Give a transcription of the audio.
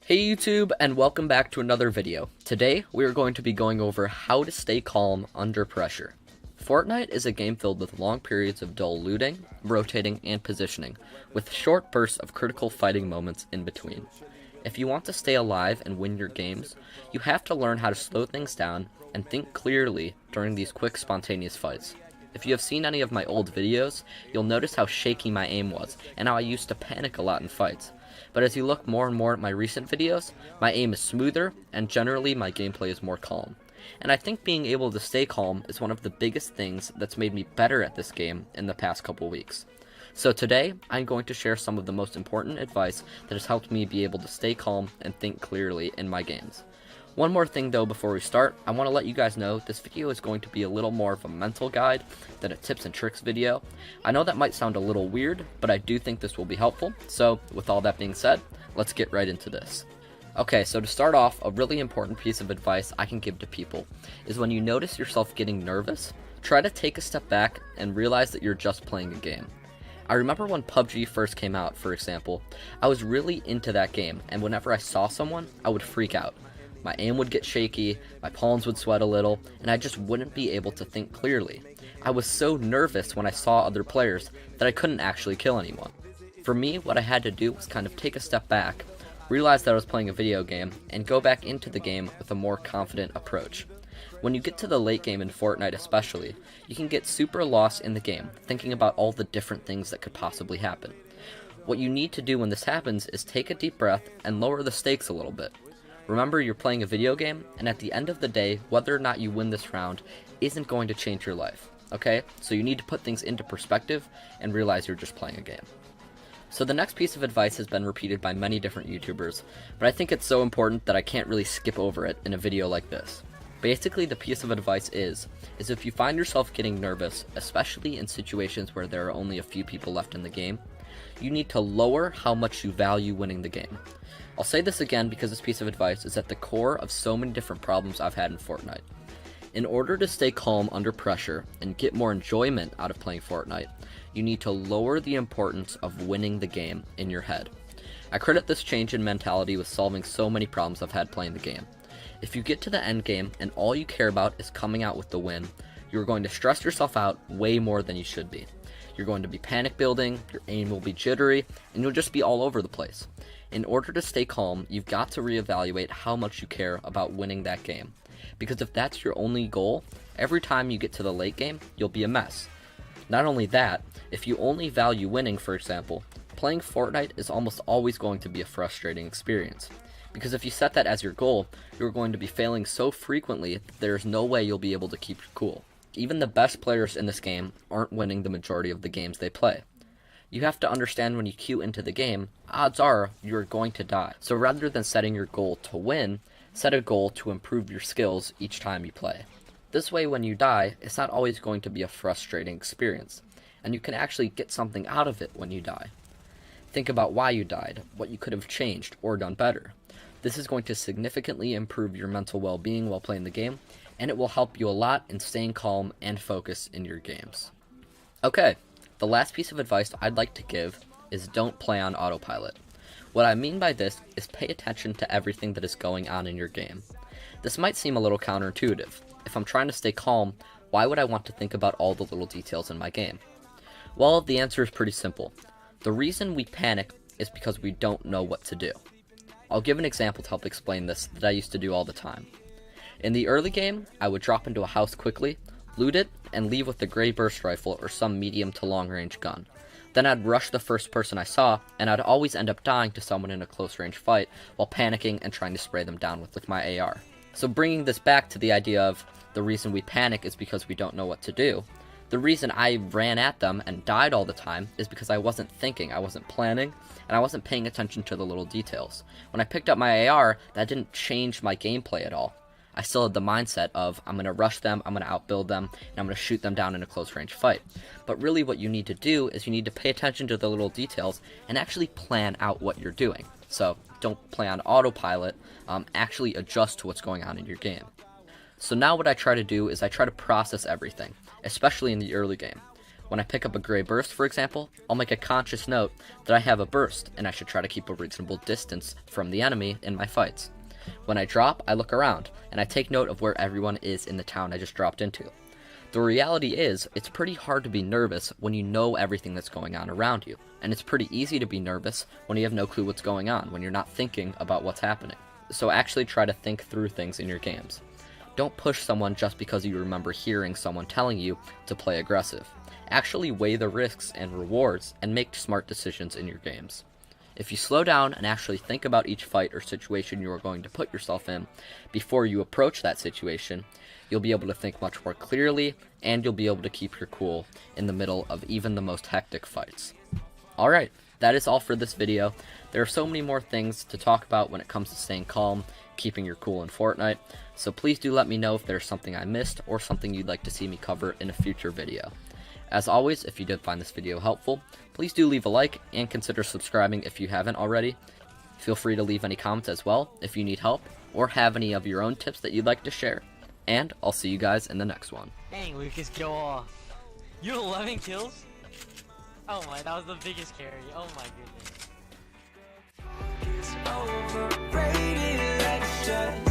Hey YouTube, and welcome back to another video. Today, we are going to be going over how to stay calm under pressure. Fortnite is a game filled with long periods of dull looting, rotating, and positioning, with short bursts of critical fighting moments in between. If you want to stay alive and win your games, you have to learn how to slow things down and think clearly during these quick, spontaneous fights. If you have seen any of my old videos, you'll notice how shaky my aim was, and how I used to panic a lot in fights. But as you look more and more at my recent videos, my aim is smoother, and generally my gameplay is more calm. And I think being able to stay calm is one of the biggest things that's made me better at this game in the past couple weeks. So today, I'm going to share some of the most important advice that has helped me be able to stay calm and think clearly in my games. One more thing though before we start, I want to let you guys know this video is going to be a little more of a mental guide than a tips and tricks video. I know that might sound a little weird, but I do think this will be helpful. So with all that being said, let's get right into this. Okay, so to start off, a really important piece of advice I can give to people is when you notice yourself getting nervous, try to take a step back and realize that you're just playing a game. I remember when PUBG first came out, for example, I was really into that game, and whenever I saw someone, I would freak out. My aim would get shaky, my palms would sweat a little, and I just wouldn't be able to think clearly. I was so nervous when I saw other players that I couldn't actually kill anyone. For me, what I had to do was kind of take a step back, realize that I was playing a video game, and go back into the game with a more confident approach. When you get to the late game in Fortnite especially, you can get super lost in the game, thinking about all the different things that could possibly happen. What you need to do when this happens is take a deep breath and lower the stakes a little bit. Remember, you're playing a video game, and at the end of the day, whether or not you win this round isn't going to change your life, okay? So you need to put things into perspective and realize you're just playing a game. So the next piece of advice has been repeated by many different YouTubers, but I think it's so important that I can't really skip over it in a video like this. Basically, the piece of advice is if you find yourself getting nervous, especially in situations where there are only a few people left in the game, you need to lower how much you value winning the game. I'll say this again because this piece of advice is at the core of so many different problems I've had in Fortnite. In order to stay calm under pressure and get more enjoyment out of playing Fortnite, you need to lower the importance of winning the game in your head. I credit this change in mentality with solving so many problems I've had playing the game. If you get to the end game and all you care about is coming out with the win, you're going to stress yourself out way more than you should be. You're going to be panic building, your aim will be jittery, and you'll just be all over the place. In order to stay calm, you've got to reevaluate how much you care about winning that game. Because if that's your only goal, every time you get to the late game, you'll be a mess. Not only that, if you only value winning, for example, playing Fortnite is almost always going to be a frustrating experience. Because if you set that as your goal, you're going to be failing so frequently that there's no way you'll be able to keep your cool. Even the best players in this game aren't winning the majority of the games they play. You have to understand when you queue into the game, odds are you're going to die. So rather than setting your goal to win, set a goal to improve your skills each time you play. This way when you die, it's not always going to be a frustrating experience, and you can actually get something out of it when you die. Think about why you died, what you could have changed or done better. This is going to significantly improve your mental well-being while playing the game, and it will help you a lot in staying calm and focused in your games. Okay. The last piece of advice I'd like to give is don't play on autopilot. What I mean by this is pay attention to everything that is going on in your game. This might seem a little counterintuitive. If I'm trying to stay calm, why would I want to think about all the little details in my game? Well, the answer is pretty simple. The reason we panic is because we don't know what to do. I'll give an example to help explain this that I used to do all the time. In the early game, I would drop into a house quickly, loot it, and leave with the gray burst rifle or some medium to long range gun. Then I'd rush the first person I saw, and I'd always end up dying to someone in a close range fight while panicking and trying to spray them down with my AR. So bringing this back to the idea of the reason we panic is because we don't know what to do, the reason I ran at them and died all the time is because I wasn't thinking, I wasn't planning, and I wasn't paying attention to the little details. When I picked up my AR, that didn't change my gameplay at all. I still had the mindset of, I'm going to rush them, I'm going to outbuild them, and I'm going to shoot them down in a close range fight. But really what you need to do is you need to pay attention to the little details and actually plan out what you're doing. So don't play on autopilot, actually adjust to what's going on in your game. So now what I try to do is I try to process everything, especially in the early game. When I pick up a gray burst, for example, I'll make a conscious note that I have a burst, and I should try to keep a reasonable distance from the enemy in my fights. When I drop, I look around, and I take note of where everyone is in the town I just dropped into. The reality is, it's pretty hard to be nervous when you know everything that's going on around you, and it's pretty easy to be nervous when you have no clue what's going on, when you're not thinking about what's happening. So actually try to think through things in your games. Don't push someone just because you remember hearing someone telling you to play aggressive. Actually weigh the risks and rewards and make smart decisions in your games. If you slow down and actually think about each fight or situation you are going to put yourself in before you approach that situation, you'll be able to think much more clearly, and you'll be able to keep your cool in the middle of even the most hectic fights. Alright, that is all for this video. There are so many more things to talk about when it comes to staying calm, keeping your cool in Fortnite, so please do let me know if there's something I missed or something you'd like to see me cover in a future video. As always, if you did find this video helpful, please do leave a like and consider subscribing if you haven't already. Feel free to leave any comments as well if you need help or have any of your own tips that you'd like to share. And I'll see you guys in the next one. Dang, Lucas, go off. You have 11 kills? Oh my, that was the biggest carry. Oh my goodness. It's overrated, let's just